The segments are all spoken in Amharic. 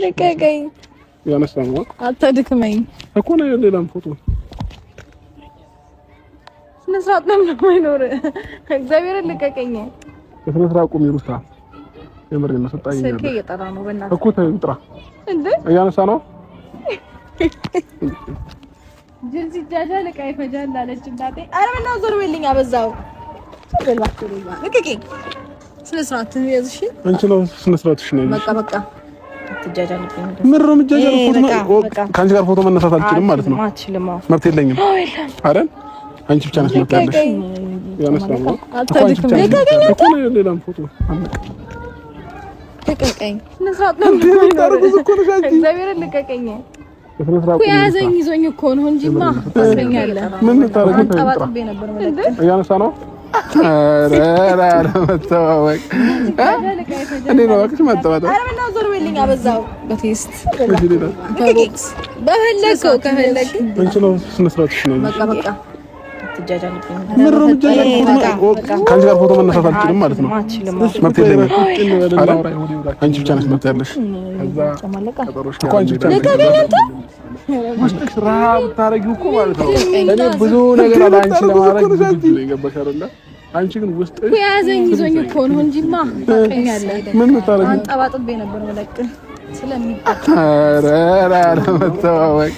ልቀቀኝ። ያነሳው አታድክመኝ እኮ ነው። ሌላም ፎቶ ስነ ስርዓት ነው የማይኖር። እግዚአብሔርን ልቀቀኝ። በስነ ስርዓት ቁም ይሩታ። የምሬን ነው። ሰጣኝ ስልኬ እየጠራ ነው። በእናትህ እኮ ተይጥራ እንዴ እያነሳ ነው። ጅንሲ ጃጃ ለቃ ይፈጃል አለች እናቴ። ኧረ በእናትህ ዞር በልኝ። አበዛው። ልቀቀኝ። ስነ ስርዓት ያዝሽ። አንቺ ነው ስነ ስርዓትሽ ነው። በቃ በቃ ትጃጃልብኝ። ምን ነው የምትጃጃለው? ፎቶ ከአንቺ ጋር ፎቶ መነሳት አልችልም ማለት ነው። መብት የለኝም አይደል? አንቺ ብቻ ነሽ መብት ያለሽ። ያነሳው አታድክመኝ። እኮ ነው። ሌላም ፎቶ ልቀቀኝ። ስነ ስርዓት ነው ታርጉዝ እኮ ነው። እግዚአብሔርን ልቀቀኝ። በስነ ስርዓት ያዘኝ ይዞኝ እኮ ነው እንጂማ ታስረኛለህ። ምን ታረጉ? ተባጥቤ ነበር ማለት እያነሳ ነው። ኧረ መተዋወቅ እኔ ነው እባክሽ መተዋወቅ። ኧረ ምነው ዞር በልኝ። አበዛው። በቴስት በቦክስ በፈለከው ከፈለክ አንቺ ነው ስነ ስርዓትሽ ነው። በቃ በቃ ትጃጃልብኝ። ምን ነው የምትጃጃለው? ከአንቺ ጋር ፎቶ መነሳት አልችልም ማለት ነው። መብት የለኝም። አንቺ ብቻ ነሽ መብት ያለሽ። ከዛ እኮ አንቺ ብቻ ነሽ ውስጥሽ ረሃብ ብታረጊው እኮ ማለት ነው። እኔ ብዙ ነገር አላንቺ ለማድረግ ዝግጁ ነኝ። ገባሽ አይደለ? አንቺ ግን ውስጥሽ ያዘኝ ይዞኝ እኮ ነው እንጂማ ታውቀኛለህ። ምን ታረጊ? አንጠባጥቤ ነበር ወለቅ ስለሚጣጣ። ኧረ መተዋወቅ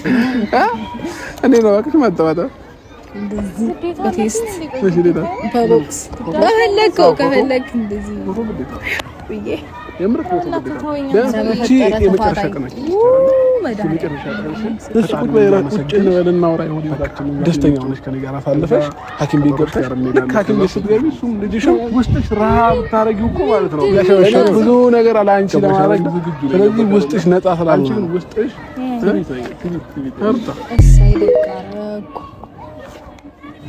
እኔ ነው እባክሽ መተዋወቅ። እንደዚህ በቴስት በቦክስ በፈለከው ከፈለክ እንደዚህ ብዬ የምር ፎቶ እቺ የመጨረሻ ቀናች ደስተኛ ሆነሽ ከኔ ጋር አሳልፈሽ ሐኪም ቤት ገብተሽ ሐኪም ቤት ስትገቢ እሱም ልጅሽም ውስጥሽ ረሃብ ብታረጊው እኮ ማለት ነው። ብዙ ነገር አለ አንቺ ለማድረግ ዝግጁ። ስለዚህ ውስጥሽ ነፃ ስላልሆነ ውስጥሽ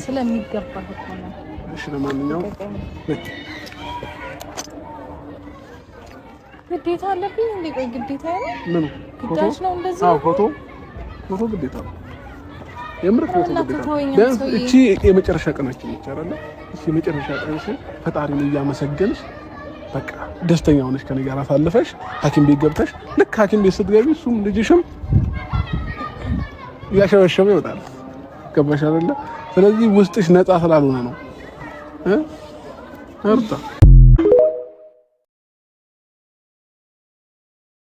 ስለሚገባ እኮ ነው። እሺ ለማንኛውም ግዴታ አለብኝ እንዴ? ቆይ ግዴታ ነው? ምን ግዳጅ ነው እንደዚህ? አዎ ፎቶ ግዴታ ነው። የምር ፎቶ ግዴታ ነው። ቢያንስ እቺ የመጨረሻ ቀናችን ይቻላል። እቺ የመጨረሻ ቀንሽ ፈጣሪን እያመሰገንሽ በቃ ደስተኛ ሆነሽ ከኔ ጋር አሳልፈሽ ሐኪም ቤት ገብተሽ ልክ ሐኪም ቤት ስትገቢ እሱም ልጅሽም ያሸበሸበ ይወጣል። ገባሽ አይደለ? ስለዚህ ውስጥሽ ነፃ ስላልሆነ ነው። እርታ